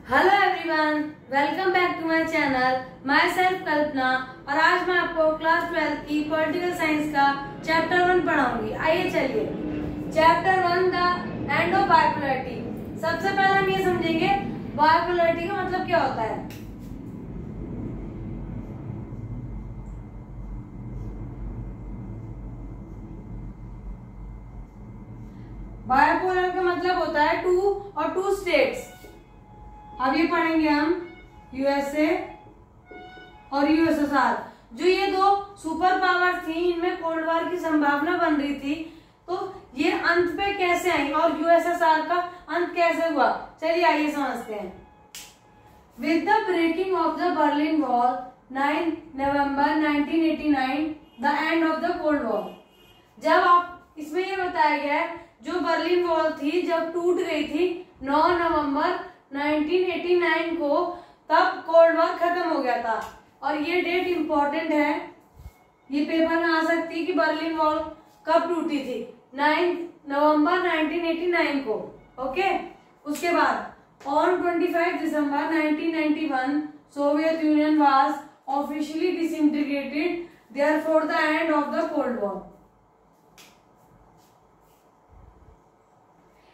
Hello everyone, welcome back to my channel. माई सेल्फ कल्पना। और आज मैं आपको क्लास 12 की पॉलिटिकल साइंस का चैप्टर 1 पढ़ाऊंगी। आइए चलिए। Chapter 1 the end of bipolarity. सबसे पहले हम ये समझेंगे बाइपोलैरिटी का मतलब क्या होता है। बाइपोलर का मतलब होता है टू और टू स्टेट्स। अब ये पढ़ेंगे हम यूएसए और यूएसएसआर। जो ये दो सुपर पावर थी, इनमें कोल्ड वॉर की संभावना बन रही थी, तो ये अंत पे कैसे आई और यूएसएसआर का अंत कैसे हुआ, चलिए आइए समझते हैं। With the breaking of the Berlin Wall 9 November 1989 the end of the Cold War. जब आप इसमें ये बताया गया है जो बर्लिन वॉल थी जब टूट गई थी 9 नवंबर 1989 को, तब कोल्ड वॉर खत्म हो गया था। और ये डेट इंपॉर्टेंट है, ये पेपर में आ सकती है कि बर्लिन वॉल कब टूटी थी, 9 नवंबर 1989 को। ओके, उसके बाद on 25 December 1991 Soviet union was officially disintegrated, therefore the end of the Cold war.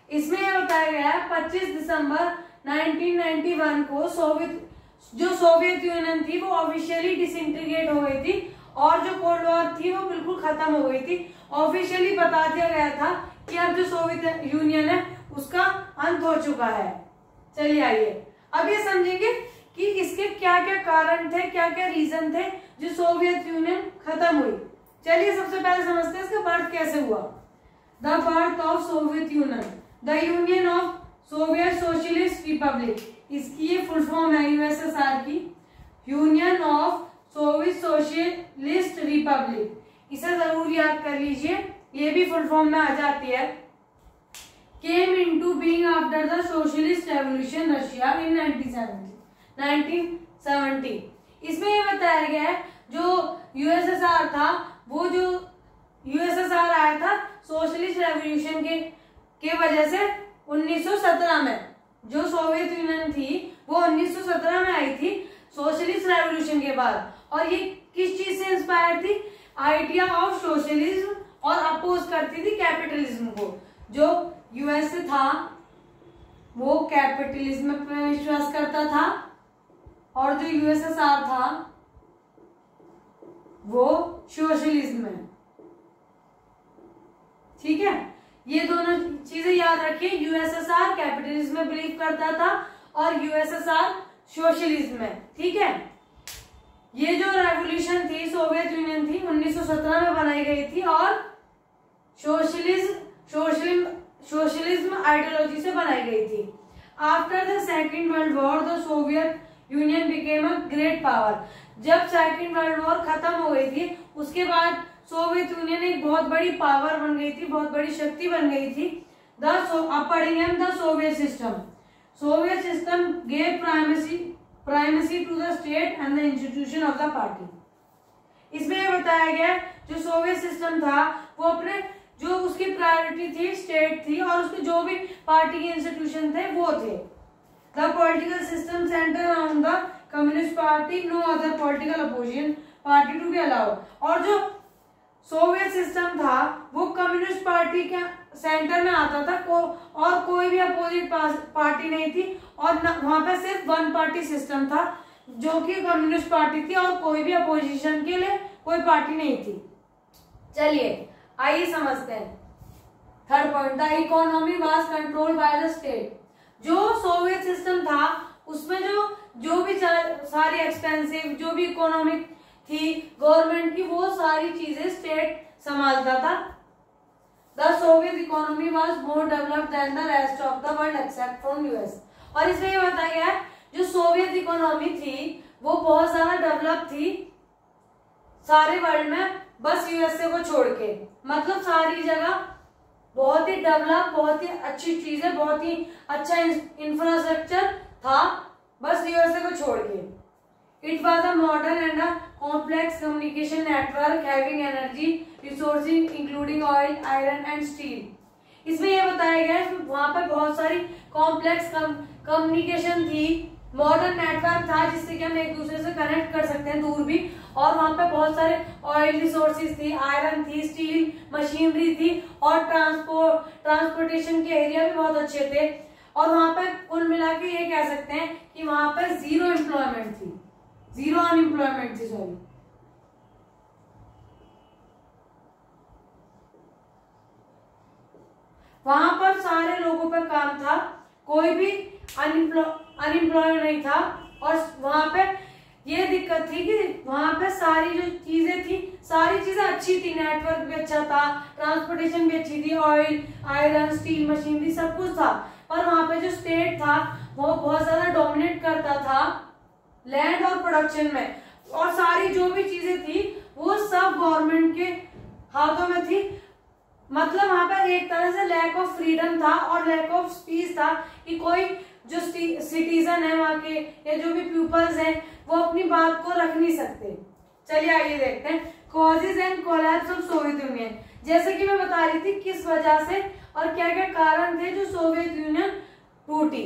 इसमें यह बताया गया है 25 दिसंबर 1991 को सोवियत यूनियन थी वो ऑफिशियली डिसइंटीग्रेट हो गई थी और जो कोल्ड वॉर थी वो बिल्कुल खत्म हो गई थी। ऑफिशियली बता दिया गया था कि अब जो सोवियत यूनियन है उसका अंत हो चुका है। चलिए आइए अब ये समझेंगे कि इसके क्या क्या कारण थे, क्या क्या रीजन थे जो सोवियत यूनियन खत्म हुई। चलिए सबसे पहले समझते हैं इसका बर्थ कैसे हुआ। The birth of Soviet union, the union of Soviet socialist Republic, इसकी ये फुल फॉर्म है यूएसएसआर की, union of Soviet socialist Republic. इसे जरूर याद कर लीजिए, ये भी फुल फॉर्म में आ जाती है। Came into being after the socialist revolution Russia in 1970। इसमें ये बताया गया है जो यूएसएसआर था, वो जो यूएसएसआर आया था सोशलिस्ट रेवोल्यूशन के वजह से 1917 में। जो सोवियत यूनियन थी वो 1917 में आई थी सोशलिस्ट रेवोल्यूशन के बाद। और ये किस चीज से इंस्पायर थी, आइडिया ऑफ सोशलिज्म, और अपोज करती थी कैपिटलिज्म को। जो यूएसए था वो कैपिटलिज्म पे विश्वास करता था और जो यूएसएसआर था वो सोशलिज्म में। ठीक है, ये दोनों चीजें याद रखिए। यूएसएसआर कैपिटलिज्म में बिलीव करता था और यूएसएसआर सोशलिज्म में। ठीक है, ये जो रेवोल्यूशन थी सोवियत यूनियन थी 1917 में बनाई गई थी और सोशलिज्म आइडियोलॉजी से बनाई गई थी। After the second world war the Soviet union became a great power. जब सेकेंड वर्ल्ड वॉर खत्म हो गई थी उसके बाद सोवियत यूनियन एक बहुत बड़ी पावर बन गई थी, बहुत बड़ी शक्ति बन गई थी। अब पढ़ेंगे हम the Soviet system. Soviet system gave primacy to the state and the institution of the party. इसमें यह बताया गया जो सोवियत सिस्टम था वो अपने जो उसकी प्रायोरिटी थी स्टेट थी और उसके जो भी पार्टी के इंस्टीट्यूशन थे वो थे। The political system centre around the communist party, no other political opposition party to be allowed. और जो सोवियत सिस्टम था वो कम्युनिस्ट पार्टी के सेंटर में आता था और कोई भी अपोजिट पार्टी नहीं थी और वहां पे सिर्फ वन पार्टी सिस्टम था जो कि कम्युनिस्ट पार्टी थी और कोई भी अपोजिशन के लिए कोई पार्टी नहीं थी। चलिए आइए समझते हैं। Third point, the economy was controlled by the state. जो सोवियत सिस्टम था उसमें जो भी सारी एक्सपेंसिव जो भी इकोनॉमिक थी गवर्नमेंट की, वो सारी चीजें स्टेट संभालता था। The Soviet economy was more developed than the rest of the world except from US. और इसमें ये बताया गया है जो सोवियत इकोनॉमी थी वो बहुत ज्यादा डेवलप थी सारे वर्ल्ड में, बस यूएसए को छोड़ के। मतलब सारी जगह बहुत ही डेवलप, बहुत ही अच्छी चीजें, बहुत ही अच्छा इंफ्रास्ट्रक्चर था, बस यूएसए को छोड़ के। It was a modern and a complex communication network having energy resources including oil, iron and steel. इसमें यह बताया गया है वहां पर बहुत सारी कॉम्प्लेक्स कम्युनिकेशन थी, मॉडर्न नेटवर्क था जिससे कि हम एक दूसरे से कनेक्ट कर सकते हैं दूर भी, और वहां पे बहुत सारे ऑयल रिसोर्सेज थी, आयरन थी, स्टील मशीनरी थी, और ट्रांसपोर्टेशन के एरिया भी बहुत अच्छे थे। और वहां पे कुल मिला के ये कह सकते हैं कि वहां पर जीरो एम्प्लॉयमेंट थी, जीरो अनएम्प्लॉयमेंट थी, सॉरी। वहां पर सारे लोगों पर काम था, कोई भी अनएम्प्लॉय नहीं था। और वहां पे ये दिक्कत थी कि वहां पे सारी जो चीजें थी, सारी चीजें अच्छी थी, नेटवर्क भी अच्छा था, ट्रांसपोर्टेशन भी अच्छी थी, ऑयल, आयरन, स्टील मशीनरी सब कुछ था। पर वहां पे जो स्टेट था वो बहुत ज्यादा डोमिनेट करता था लैंड और प्रोडक्शन में, और सारी जो भी चीजें थी वो सब गवर्नमेंट के हाथों में थी। मतलब वहां पर एक तरह से लैक ऑफ फ्रीडम था और लैक ऑफ स्पीच था कि कोई जो सिटीजन है वहां के या जो भी पीपल्स हैं वो अपनी बात को रख नहीं सकते। चलिए आइए देखते हैं causes and collapse of Soviet union. जैसे कि मैं बता रही थी किस वजह से और क्या क्या कारण थे जो सोवियत यूनियन टूटी।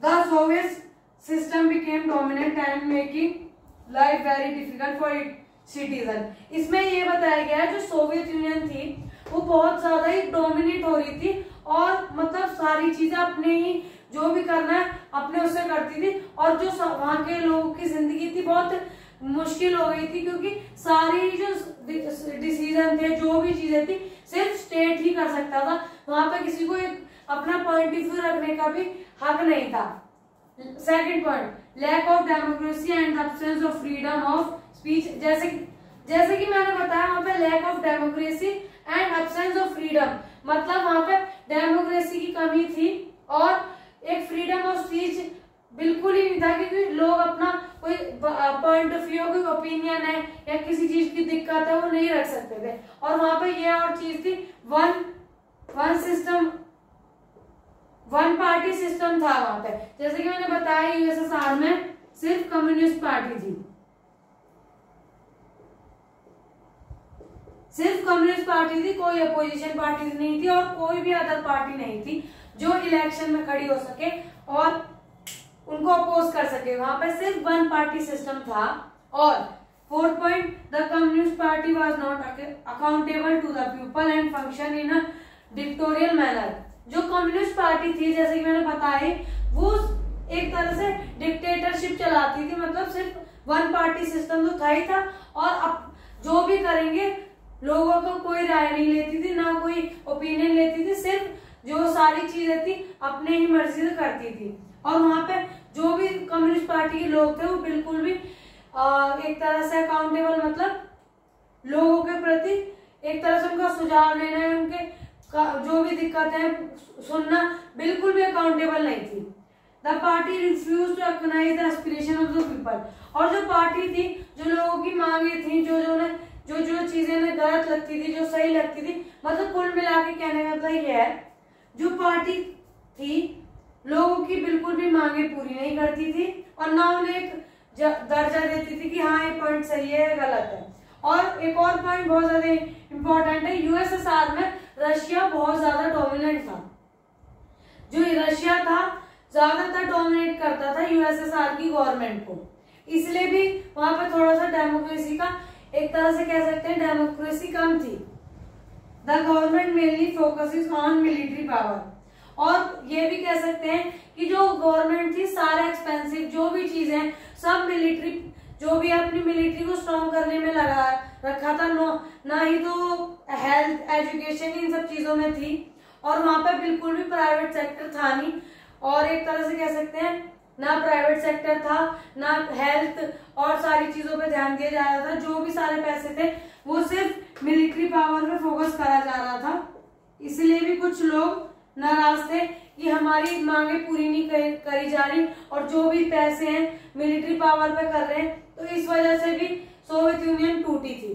The Soviet system became dominant and making life very difficult for it citizen. इसमें ये बताया गया है जो सोवियत यूनियन थी वो बहुत ज्यादा ही डोमिनेट हो रही थी, और मतलब सारी चीजें अपने ही जो भी करना है अपने उससे करती थी, और जो वहां के लोगों की जिंदगी थी बहुत मुश्किल हो गई थी, क्योंकि सारी जो डिसीजन थे, जो भी चीजें थी सिर्फ स्टेट ही कर सकता था। वहां पे किसी को एक अपना पॉइंट ऑफ व्यू रखने का भी हक नहीं था। Second point, lack of democracy and absence of freedom of speech. जैसे कि मैंने बताया वहां पे lack of democracy and absence of freedom, मतलब वहां पे डेमोक्रेसी की कमी थी और एक फ्रीडम ऑफ स्पीच बिल्कुल ही नहीं था, क्योंकि लोग अपना कोई पॉइंट ऑफ व्यू, कोई ओपिनियन है या किसी चीज की दिक्कत है वो नहीं रख सकते थे। और वहां पे ये और चीज थी, वन पार्टी सिस्टम था वहां पे। जैसे कि मैंने बताया यूएसएसआर में सिर्फ कम्युनिस्ट पार्टी थी, सिर्फ कम्युनिस्ट पार्टी थी, कोई अपोजिशन पार्टी नहीं थी और कोई भी अदर पार्टी नहीं थी जो इलेक्शन में खड़ी हो सके और उनको अपोज कर सके। वहां पे सिर्फ वन पार्टी सिस्टम था। और fourth point, the communist party was not accountable to the people and function in a dictatorial manner. जो कम्युनिस्ट पार्टी थी जैसे कि मैंने बताया वो एक तरह से डिक्टेटरशिप चलाती थी, मतलब सिर्फ वन पार्टी सिस्टम तो था ही था, और अब जो भी करेंगे लोगों को कोई राय नहीं लेती थी, ना कोई ओपिनियन लेती थी, सिर्फ जो सारी चीजें थी अपने ही मर्जी से करती थी। और वहां पे जो भी कम्युनिस्ट पार्टी के लोग थे वो बिल्कुल भी एक तरह से अकाउंटेबल, मतलब लोगों के प्रति एक तरह से उनका सुझाव लेना, उनके जो भी दिक्कत है सुनना, बिल्कुल भी अकाउंटेबल नहीं थी। The party refuse to recognise the aspiration of the people. और जो पार्टी थी, जो लोगों की मांगे थी, जो चीजें उन्हें गलत लगती थी, जो सही लगती थी, मतलब कुल मिला के कहने का मतलब ये है जो पार्टी थी लोगों की बिल्कुल भी मांगे पूरी नहीं करती थी और ना उन्हें एक दर्जा देती थी कि हाँ ये पॉइंट सही है गलत है। और एक और पॉइंट बहुत ज्यादा इंपॉर्टेंट है, यूएसएसआर में रशिया बहुत ज्यादा डोमिनेंट था। जो रशिया था ज्यादातर डोमिनेट करता था यूएसएसआर की गवर्नमेंट को, इसलिए भी वहां पे थोड़ा सा डेमोक्रेसी का एक तरह से कह सकते हैं डेमोक्रेसी कम थी। The government mainly focuses on military power. और ये भी कह सकते हैं कि जो गवर्नमेंट थी सारे एक्सपेंसिव जो भी चीजें सब मिलिट्री, जो भी अपनी मिलिट्री को स्ट्रॉन्ग करने में लगा रखा था, ना ही तो हेल्थ एजुकेशन इन सब चीजों में थी, और वहां पर बिल्कुल भी प्राइवेट सेक्टर था नहीं। और एक तरह से कह सकते हैं ना प्राइवेट सेक्टर था, ना हेल्थ और सारी चीजों पे ध्यान दिया जा रहा था। जो भी सारे पैसे थे वो सिर्फ मिलिट्री पावर पे फोकस करा जा रहा था। इसलिए भी कुछ लोग नाराज थे कि हमारी मांगे पूरी नहीं करी जा रही और जो भी पैसे हैं मिलिट्री पावर पे कर रहे हैं, तो इस वजह से भी सोवियत यूनियन टूटी थी।